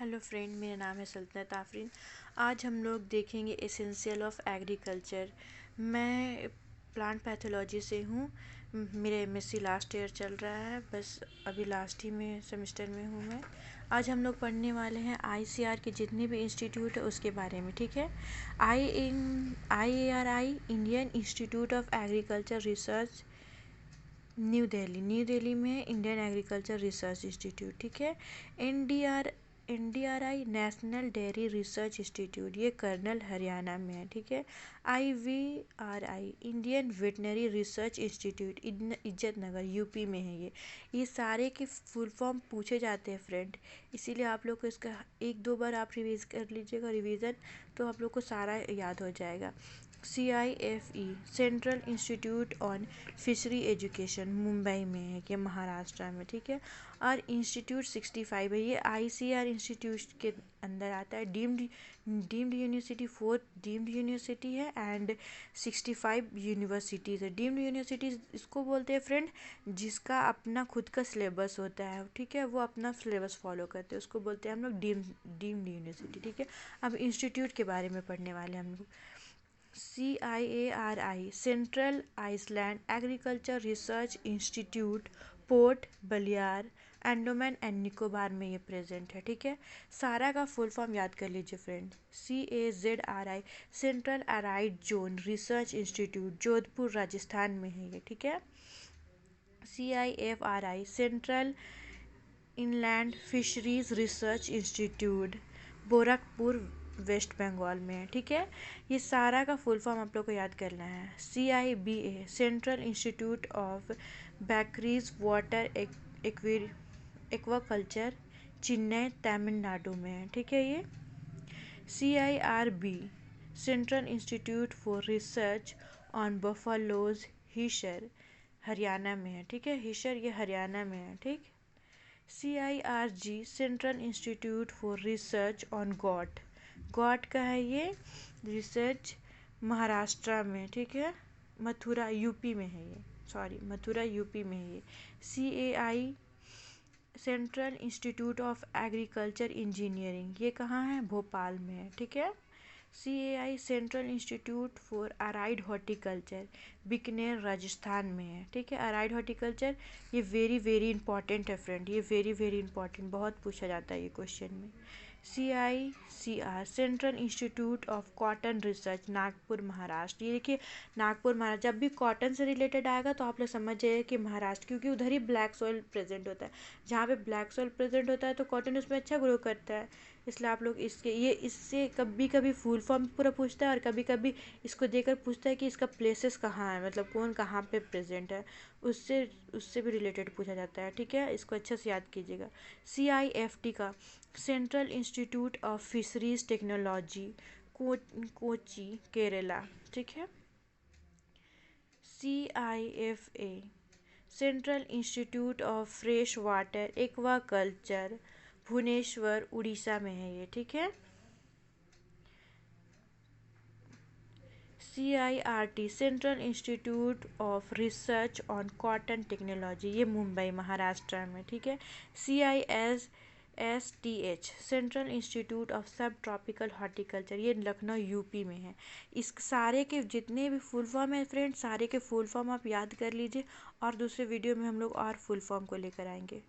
Hello friend, मेरा नाम है सल्तनत आफरीन। आज हम लोग देखेंगे एसेंशियल ऑफ एग्रीकल्चर। मैं प्लांट पैथोलॉजी से हूँ। मेरा एमएससी लास्ट ईयर चल रहा है, बस अभी लास्ट ही में सेमेस्टर में हूँ मैं। आज हम लोग पढ़ने वाले हैं आईसीआर के जितने भी इंस्टीट्यूट है उसके बारे में, ठीक है। IARI Indian institute of agriculture research, new Delhi में इंडियन एग्रीकल्चर रिसर्च इंस्टीट्यूट, ठीक है। NDRI national dairy research institute, ये कर्नल हरियाणा में है, ठीक है। IVRI Indian veterinary research institute, इज्जत नगर यूपी में है ये सारे के फुल फॉर्म पूछे जाते हैं फ्रेंड, इसीलिए आप लोग को इसका एक दो बार आप रिवीज कर लीजिएगा, रिवीजन तो आप लोग को सारा याद हो जाएगा। CIFE central institute on fishery education, Mumbai में है, ये महाराष्ट्र में, ठीक है। और इंस्टीट्यूट 65 है, ये ICR इंस्टीट्यूट के अंदर आता है। Deemed university, 4th deemed university है एंड 65 यूनिवर्सिटीज़ है। डीम्ड यूनिवर्सिटीज़ इसको बोलते हैं फ्रेंड जिसका अपना खुद का सिलेबस होता है, ठीक है, वो अपना सिलेबस फॉलो करते हैं, उसको बोलते हैं हम लोग डीम्ड यूनिवर्सिटी, ठीक है। अब इंस्टीट्यूट के बारे में पढ़ने वाले हम लोग। CIARI central island agriculture research institute, Port Blair, Andaman and Nicobar में ये प्रेजेंट है, ठीक है। सारा का फुल फॉर्म याद कर लीजिए friend. CAZRI central arid zone research institute, Jodhpur Rajasthan में है ये, ठीक है। CIFRI central inland fisheries research institute, Gorakhpur West Bengal में है, ठीक है। ये सारा का फुल फॉर्म आप लोग को याद करना है। CIBA central institute of brackish water aquaculture, Chennai Tamil Nadu में है, ठीक है। ये CIRB central institute for research on buffaloes, Hisar, Haryana में है, ठीक है। हिशर ये हरियाणा में है, ठीक। CIRG central institute for research on got का है ये रिसर्च, महाराष्ट्र में, ठीक है। मथुरा यूपी में है ये, मथुरा यूपी में है ये। CAI central institute of agriculture engineering, ये कहाँ है, भोपाल में है, ठीक है। CAI central institute for aired horticulture, Bikaner Rajasthan में है, ठीक है। अराइड हॉर्टिकल्चर ये वेरी इंपॉर्टेंट है फ्रेंड, ये वेरी इंपॉर्टेंट, बहुत पूछा जाता है ये क्वेश्चन में। CICR central institute of cotton research, Nagpur Maharashtra, ये देखिए नागपुर महाराष्ट्र, जब भी कॉटन से रिलेटेड आएगा तो आप लोग समझ जाइए कि महाराष्ट्र, क्योंकि उधर ही ब्लैक सॉइल प्रेजेंट होता है। जहाँ पे ब्लैक सॉइल प्रेजेंट होता है तो कॉटन उसमें अच्छा ग्रो करता है, इसलिए आप लोग इससे कभी कभी फुल फॉर्म पूरा पूछता है और कभी कभी इसको देकर पूछता है कि इसका प्लेसेस कहाँ है, मतलब कौन कहाँ पे प्रेजेंट है, उससे भी रिलेटेड पूछा जाता है, ठीक है। इसको अच्छे से याद कीजिएगा। CIFT का central institute of fisheries technology, Kochi Kerala, ठीक है। CIFA central institute of fresh water aquaculture, Bhubaneswar Orissa में है ये, ठीक है। CIRT central institute of research on cotton technology, ये मुंबई महाराष्ट्र में, ठीक है। CISSTH central institute of subtropical horticulture, ये लखनऊ यूपी में है। इस सारे के जितने भी फुल फॉर्म है फ्रेंड, सारे के फुल फॉर्म आप याद कर लीजिए और दूसरे वीडियो में हम लोग और फुल फॉर्म को लेकर आएंगे।